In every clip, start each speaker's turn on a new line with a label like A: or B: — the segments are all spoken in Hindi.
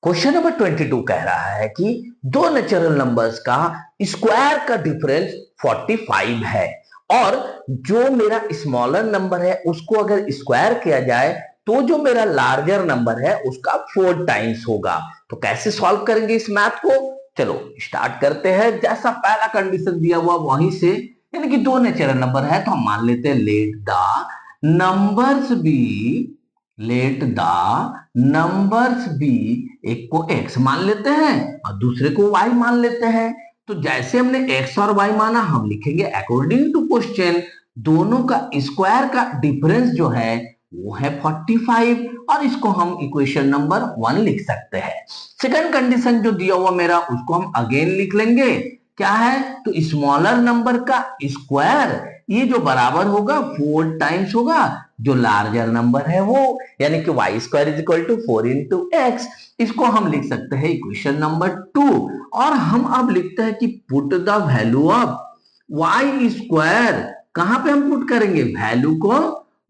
A: क्वेश्चन नंबर 22 कह रहा है कि दो नेचुरल नंबर्स का स्क्वायर का डिफरेंस 45 है और जो मेरा स्मॉलर नंबर है उसको अगर स्क्वायर किया जाए तो जो मेरा लार्जर नंबर है उसका 4 टाइम्स होगा। तो कैसे सॉल्व करेंगे इस मैथ को? चलो स्टार्ट करते हैं। जैसा पहला कंडीशन दिया हुआ वहीं से, यानी कि दो नेचुरल नंबर है तो हम मान लेते हैं लेट द नंबर्स बी, एक को x मान लेते हैं और दूसरे को y मान लेते हैं। तो जैसे हमने x और y माना हम लिखेंगे अकॉर्डिंग टू क्वेश्चन दोनों का स्क्वायर का डिफरेंस जो है वो है 45 और इसको हम इक्वेशन नंबर 1 लिख सकते हैं। सेकंड कंडीशन जो दिया हुआ मेरा उसको हम अगेन लिख लेंगे। क्या है? तो स्मॉलर नंबर का स्क्वायर ये जो बराबर होगा 4 टाइम्स होगा जो लार्जर नंबर है वो, यानी कि y square is equal to 4 into x. इसको हम लिख सकते हैं इक्वेशन नंबर 2। और हम अब लिखते हैं कि put the value of y square, कहां पे हम पुट करेंगे वैल्यू को,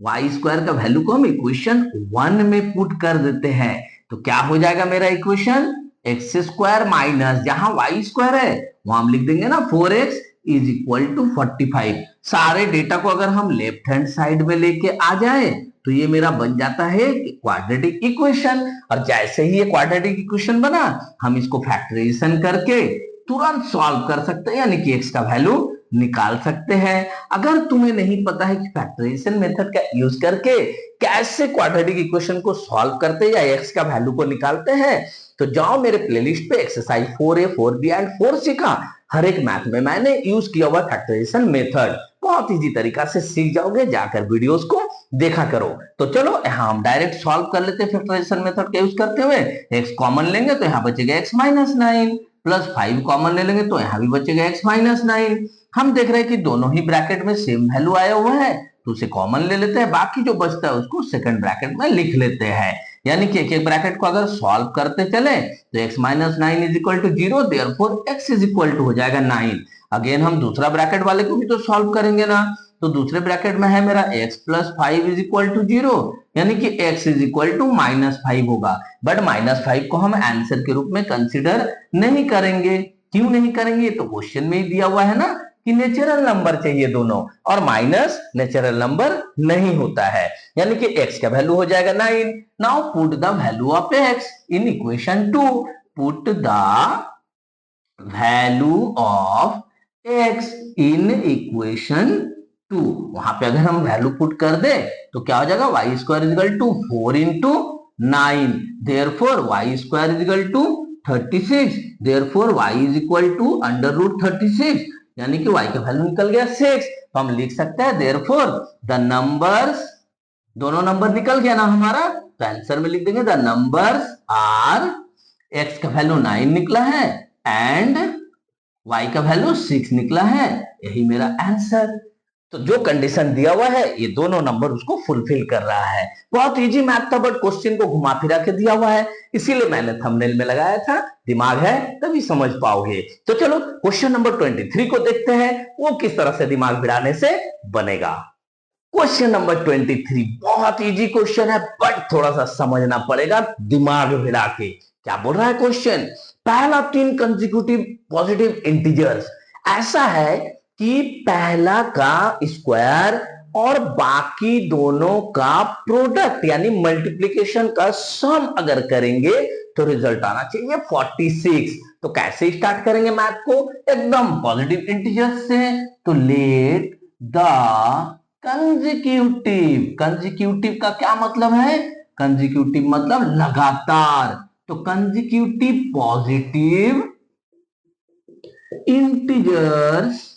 A: y स्क्वायर का वैल्यू को हम इक्वेशन 1 में पुट कर देते हैं। तो क्या हो जाएगा मेरा इक्वेशन, एक्स स्क्वायर माइनस जहां y स्क्वायर है वहां हम लिख देंगे ना 4x इज इक्वल टू 45। सारे डेटा को अगर हम लेफ्ट हैंड साइड में लेके आ जाए तो ये मेरा बन जाता है क्वाड्रेटिक इक्वेशन। और जैसे ही ये क्वाड्रेटिक इक्वेशन बना हम इसको फैक्टराइजेशन करके तुरंत सॉल्व कर सकते हैं, यानी कि x का वैल्यू निकाल सकते हैं। अगर तुम्हें नहीं पता है कि फैक्टराइजेशन मेथड का यूज करके कैसे क्वाड्रेटिक इक्वेशन को सॉल्व करते हैं या x का वैल्यू को निकालते हैं, तो जाओ मेरे प्लेलिस्ट पे exercise 4A 4B and 4C का हर एक मैथ में मैंने यूज किया हुआ फैक्टराइजेशन मेथड, बहुत इजी तरीका से सीख जाओगे, जाकर वीडियोस को देखा करो। तो चलो यहाँ हम डायरेक्ट सॉल्व कर लेते हैं फैक्टराइजेशन मेथड का यूज करते हुए। x कॉमन लेंगे तो यहाँ बचेगा x माइनस 9 प्लस 5 कॉमन ले लेंगे तो यहाँ भी बचेगा x माइनस 9। हम देख रहे हैं कि दोनों ही ब्रैकेट में सेम वैल्यू आया हुआ है तो उसे कॉमन ले लेते हैं, बाकी जो बचता है उसको सेकंड ब्रैकेट में लिख लेते हैं। यानी कि एक एक ब्रैकेट को अगर सॉल्व करते चले तो x minus 9 is equal to 0, therefore x is equal to हो जाएगा 9। अगेन हम दूसरा ब्रैकेट वाले को भी तो सॉल्व करेंगे ना, तो दूसरे ब्रैकेट में है मेरा x plus 5 is equal to 0, यानी कि x is equal to minus 5 होगा। बट माइनस 5 को हम आंसर के रूप में कंसिडर नहीं करेंगे। क्यों नहीं करेंगे? तो क्वेश्चन में ही दिया हुआ है ना कि नेचुरल नंबर चाहिए दोनों, और माइनस नेचुरल नंबर नहीं होता है, यानी कि x का वैल्यू हो जाएगा 9। Now put the value of x in equation 2। Put the value of x in equation 2। वहां पे अगर हम वैल्यू पुट कर दे तो क्या हो जाएगा, y square is equal to 4 into 9, therefore y square is equal to 36, therefore y is equal to under root 36, यानी कि y का वैल्यू निकल गया 6। तो हम लिख सकते हैं देयरफॉर द नंबर्स, दोनों नंबर निकल गया ना हमारा, तो आंसर में लिख देंगे द नंबर्स आर, x का वैल्यू 9 निकला है एंड y का वैल्यू 6 निकला है, यही मेरा आंसर। तो जो कंडीशन दिया हुआ है ये दोनों नंबर उसको फुलफिल कर रहा है। बहुत इजी मैथ था बट क्वेश्चन को घुमा फिरा के दिया हुआ है, इसीलिए मैंने थंबनेल में लगाया था। दिमाग है तभी समझ पाओगे। तो चलो क्वेश्चन नंबर 23 को देखते हैं वो किस तरह से दिमाग भिड़ाने से बनेगा। क्वेश्चन नंबर 23 बहुत इजी क्वेश्चन है बट थोड़ा सा समझना पड़ेगा दिमाग भिड़ा के। क्या बोल रहा है क्वेश्चन, पहला 3 कंसेक्यूटिव पॉजिटिव इंटीजर्स, ऐसा है कि पहला का स्क्वायर और बाकी दोनों का प्रोडक्ट यानी मल्टीप्लिकेशन का सम अगर करेंगे तो रिजल्ट आना चाहिए 46। तो कैसे स्टार्ट करेंगे मैथ को, एकदम पॉजिटिव इंटीजर्स से। तो लेट द कंसेक्यूटिव, कंसेक्यूटिव का क्या मतलब है, कंसेक्यूटिव मतलब लगातार, तो consecutive positive integers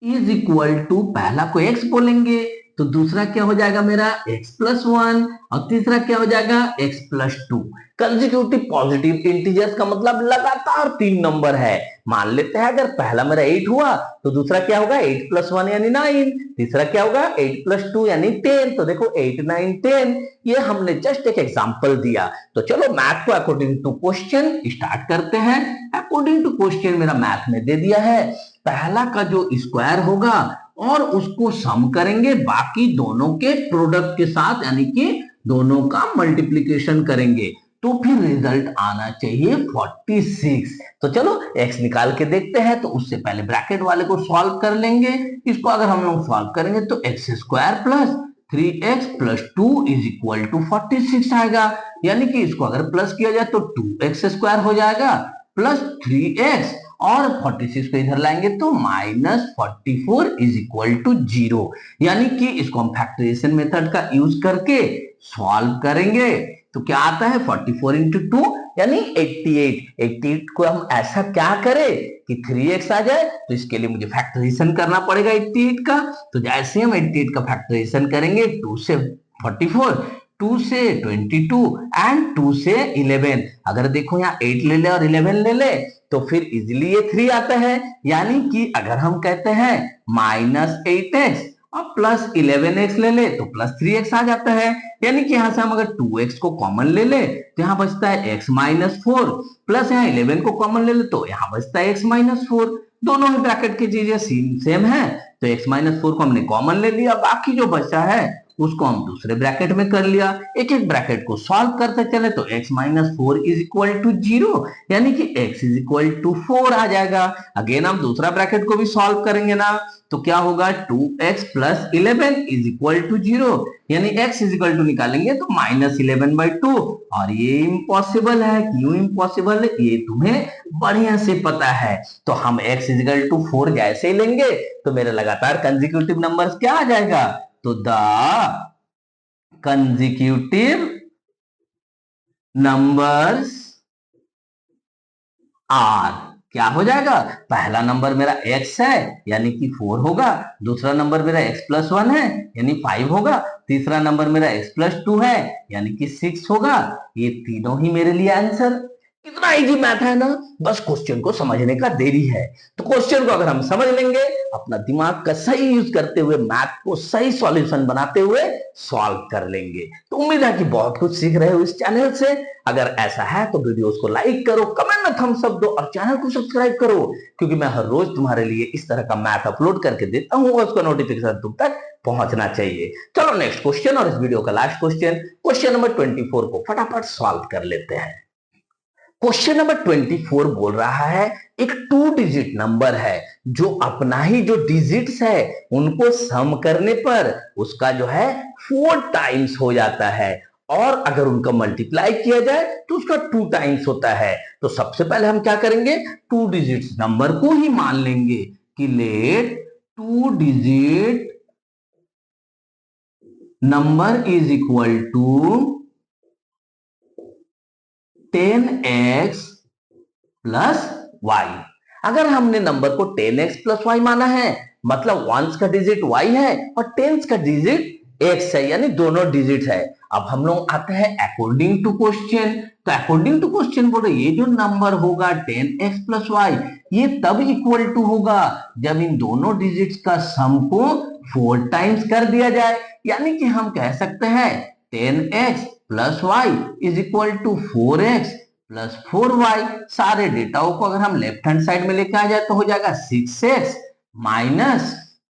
A: is equal to, पहला को x बोलेंगे तो दूसरा क्या हो जाएगा मेरा x प्लस 1 और तीसरा क्या हो जाएगा x plus 2। Consecutive positive integers का मतलब लगातार 3 नंबर है। मान लेते हैं अगर पहला मेरा 8 हुआ तो दूसरा क्या होगा 8 प्लस 1 यानी 9, तीसरा क्या होगा 8 प्लस 2 यानी 10। तो देखो 8 9 10, ये हमने जस्ट एक एग्जांपल दिया। तो चलो मैथ को अकॉर्डिंग टू क्वेश्चन स्टार्ट करते हैं। अकॉर्डिंग टू क्वेश्चन मेरा मैथ में दे दिया है, पहला का जो स्क्वायर होगा और उसको सम करेंगे बाकी दोनों के प्रोडक्ट के साथ, यानी कि दोनों का मल्टीप्लिकेशन करेंगे। तो फिर रिजल्ट आना चाहिए 46। तो चलो x निकाल के देखते हैं। तो उससे पहले ब्रैकेट वाले को सॉल्व कर लेंगे। इसको अगर हम लोग सॉल्व करेंगे तो x square plus 3x plus 2 is equal to 46 आएगा। यानी कि इसको अगर प्लस किया जाए तो 2x स्क्वायर हो जाएगा प्लस 3x और 46 को इधर लाएंगे तो -44 इज इक्वल टू 0। यानी कि इसको हम फैक्टराइजेशन मेथड का यूज करके सॉल्व करेंगे तो क्या आता है 44 इंटू 2 यानी 88। 88 को हम ऐसा क्या करें कि 3x आ जाए। तो इसके लिए मुझे फैक्टराइजेशन करना पड़ेगा 88 का। तो जैसे हम 88 का फैक्टराइजेशन करेंगे 2 से 44, 2 से 22 एंड 2 से 11। अगर देखो यहाँ 8 ले ले और 11 ले ले तो फिर इजिली ये 3 आता है। यानी कि अगर हम कहते हैं -8x और प्लस 11x ले ले तो प्लस 3x आ जाता है। यानी कि यहां से हम अगर 2x को कॉमन ले ले तो यहाँ बचता है x -4 प्लस यहाँ 11 को कॉमन ले ले तो यहाँ बचता है x -4। दोनों ही ब्रैकेट की चीजें सेम है तो x -4 को हमने कॉमन ले लिया। बाकी जो बचा है उसको हम दूसरे ब्रैकेट में कर लिया। एक एक ब्रैकेट को सॉल्व करते चले तो x -4 इज इक्वल टू 0 यानी कि x इज इक्वल टू 4 आ जाएगा। अगेन हम दूसरा ब्रैकेट को भी सॉल्व करेंगे ना तो क्या होगा 2x plus 11 is equal to 0 यानी x इज इक्वल टू निकालेंगे तो -11/2। और ये इम्पॉसिबल है। क्यों इम्पॉसिबल है ये तुम्हें बढ़िया से पता है। तो हम x इज इक्वल टू 4 जैसे ही लेंगे तो मेरे लगातार कंसेक्यूटिव नंबर्स क्या आ जाएगा। तो द कंसेक्यूटिव नंबर्स आर क्या हो जाएगा। पहला नंबर मेरा x है यानी कि 4 होगा। दूसरा नंबर मेरा x प्लस 1 है यानी 5 होगा। तीसरा नंबर मेरा x प्लस 2 है यानी कि 6 होगा। ये तीनों ही मेरे लिए आंसर। कितना इजी मैथ है ना। बस क्वेश्चन को समझने का देरी है। तो क्वेश्चन को अगर हम समझ लेंगे अपना दिमाग का सही यूज करते हुए मैथ को सही सॉल्यूशन बनाते हुए सॉल्व कर लेंगे। तो उम्मीद है कि बहुत कुछ सीख रहे हो इस चैनल से। अगर ऐसा है तो वीडियोस को लाइक करो, कमेंट में थम्स अप दो और चैनल को सब्सक्राइब करो क्योंकि मैं हर रोज तुम्हारे लिए इस तरह का मैथ अपलोड करके देता हूं और उसका नोटिफिकेशन तुम तक पहुंचना चाहिए। चलो नेक्स्ट क्वेश्चन और इस वीडियो का लास्ट क्वेश्चन नंबर 24 को फटाफट सॉल्व कर लेते हैं। क्वेश्चन नंबर 24 बोल रहा है एक 2 डिजिट नंबर है जो अपना ही जो डिजिट्स है उनको सम करने पर उसका जो है 4 टाइम्स हो जाता है और अगर उनका मल्टीप्लाई किया जाए तो उसका 2 टाइम्स होता है। तो सबसे पहले हम क्या करेंगे 2 डिजिट्स नंबर को ही मान लेंगे कि let 2 digit number is equal to 10x plus y। अगर हमने नंबर को 10x प्लस y माना है मतलब वंस का डिजिट y है और टेंस का डिजिट x है यानी दोनों डिजिट है। अब हम लोग आते हैं अकॉर्डिंग टू क्वेश्चन। तो अकॉर्डिंग टू क्वेश्चन बोलो ये जो नंबर होगा 10x प्लस y ये तब इक्वल टू होगा जब इन दोनों डिजिट्स का सम को 4 टाइम्स कर दिया जाए। यानी कि हम कह सकते हैं 10x plus y is equal to 4x plus 4y। सारे डेटाओं को अगर हम लेफ्ट हैंड साइड में लेके आ जाए तो हो जाएगा 6x minus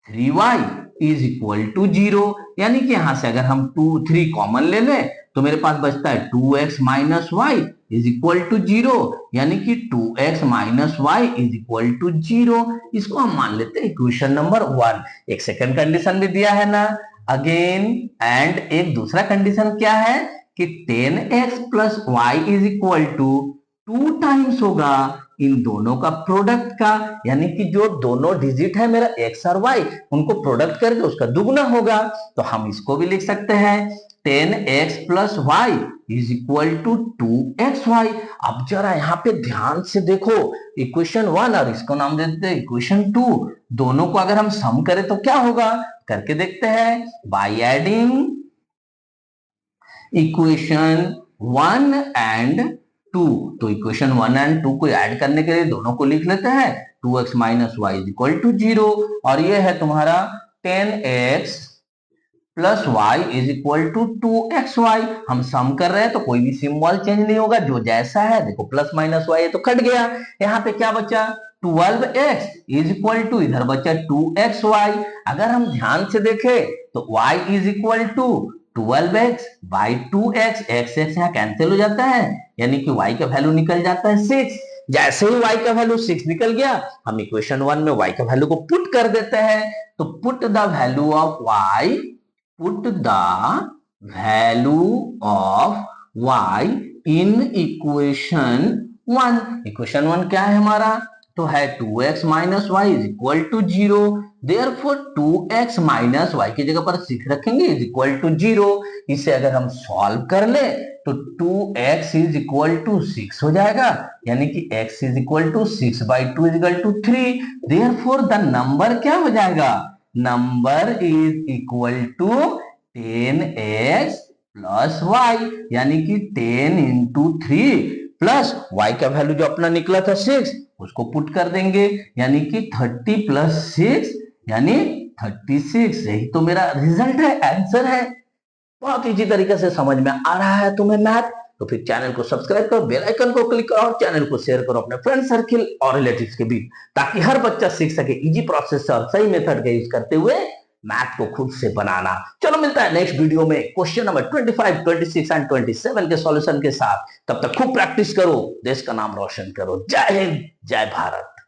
A: 3y is equal to 0। यानी कि यहां से अगर हम 3 कॉमन ले लें तो मेरे पास बचता है 2x minus y is equal to 0 यानी कि 2x minus y is equal to 0। इसको हम मान लेते हैं इक्वेशन नंबर 1। एक सेकंड कंडीशन भी दिया है ना अगेन एंड एक दूसरा कंडीशन क्या है कि 10x plus y is equal to 2 times होगा इन दोनों का प्रोडक्ट का। यानी कि जो दोनों डिजिट है मेरा x और y उनको प्रोडक्ट करके उसका दुगना होगा। तो हम इसको भी लिख सकते हैं 10x plus y is equal to 2xy। अब जरा यहाँ पे ध्यान से देखो इक्वेशन 1 और इसको नाम देते हैं इक्वेशन 2। दोनों को अगर हम सम करें तो क्या होगा करके देखते हैं बाय एडिंग इक्वेशन 1 एंड 2। तो इक्वेशन 1 एंड 2 को ऐड करने के लिए दोनों को लिख लेते हैं 2x minus y is equal to 0 और ये है तुम्हारा 10x plus y is equal to 2xy। हम सम कर रहे हैं तो कोई भी सिंबल चेंज नहीं होगा जो जैसा है देखो प्लस माइनस वाई है तो कट गया। यहाँ पे क्या बचा 12x इज इक्वल टू इधर बचा 2xy। अगर हम ध्यान से देखें तो y is equal to 12x by 2x, x x यहाँ कैंसिल हो जाता है, यानी कि y का वैल्यू निकल जाता है 6। जैसे ही y का वैल्यू 6 निकल गया, हम इक्वेशन 1 में y का वैल्यू को पुट कर देते हैं। तो put the value of y, put the value of y in equation 1। Equation 1 क्या है हमारा? तो है 2x minus y is equal to 0। Therefore 2x minus y की जगह पर 6 रखेंगे इज इक्वल टू 0। इसे अगर हम सॉल्व कर ले तो 2x इज इक्वल टू 6 हो जाएगा, यानी कि x is equal to 6 by 2 is equal to 3। Therefore the number क्या हो जाएगा? Number is equal to 10x plus y, यानी कि 10 इंटू 3 प्लस वाई का वैल्यू जो अपना निकला था 6, उसको पुट कर देंगे, यानी कि 30 प्लस 6 यानी 36। यही तो मेरा रिजल्ट है, आंसर है। बहुत इजी तरीके से समझ में आ रहा है तुम्हें मैथ? तो फिर चैनल को सब्सक्राइब करो, बेल आइकन को क्लिक करो और चैनल को शेयर करो अपने फ्रेंड सर्किल और रिलेटिव्स के बीच, ताकि हर बच्चा सीख सके इजी प्रोसेस से और सही मेथड का यूज करते हुए मैथ को खुद से बनाना। चलो मिलता है नेक्स्ट वीडियो में क्वेश्चन नंबर 25, 26 एंड 27 के सॉल्यूशन के साथ। तब तक खूब प्रैक्टिस करो, देश का नाम रोशन करो। जय हिंद, जय भारत।